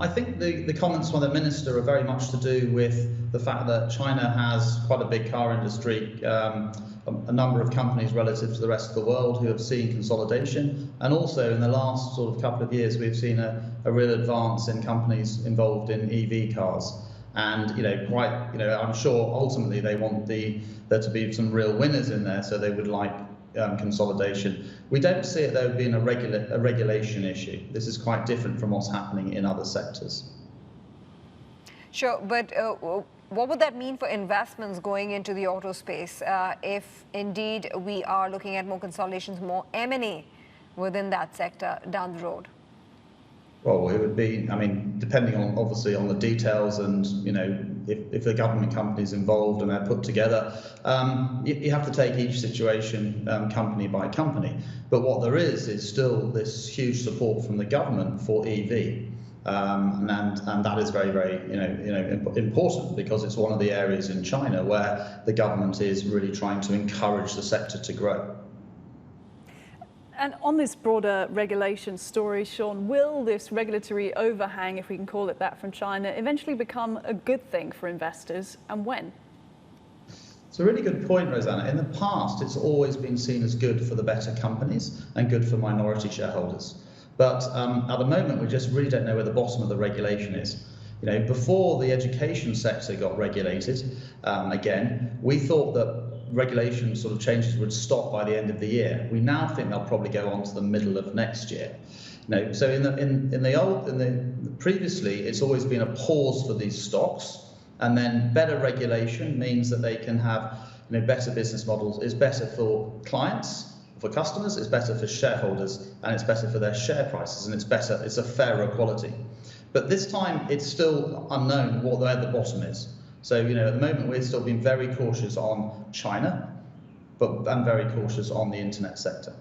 I think the comments from the minister are very much to do with the fact that China has quite a big car industry, a number of companies relative to the rest of the world who have seen consolidation, and also in the last sort of couple of years we've seen a real advance in companies involved in EV cars. And I'm sure ultimately they want there to be some real winners in there, so they would like consolidation. We don't see it though being a regulation issue. This is quite different from what's happening in other sectors. Sure, but what would that mean for investments going into the auto space if indeed we are looking at more consolidations, more M&A within that sector down the road? Well, it would be, I mean, depending on obviously on the details and, if the government company is involved and they're put together, you have to take each situation company by company. But what there is still this huge support from the government for EV. And that is very, very, important because it's one of the areas in China where the government is really trying to encourage the sector to grow. And on this broader regulation story, Sean, will this regulatory overhang, if we can call it that, from China eventually become a good thing for investors, and when? It's a really good point, Rosanna. In the past, it's always been seen as good for the better companies and good for minority shareholders. But at the moment, we just really don't know where the bottom of the regulation is. Before the education sector got regulated, again, we thought that regulation sort of changes would stop by the end of the year. We now think they'll probably go on to the middle of next year. So previously, it's always been a pause for these stocks, and then better regulation means that they can have better business models. It's better for clients, for customers, it's better for shareholders, and it's better for their share prices, and it's a fairer quality. But this time, it's still unknown where the bottom is. So, at the moment, we're still being very cautious on China, and very cautious on the internet sector.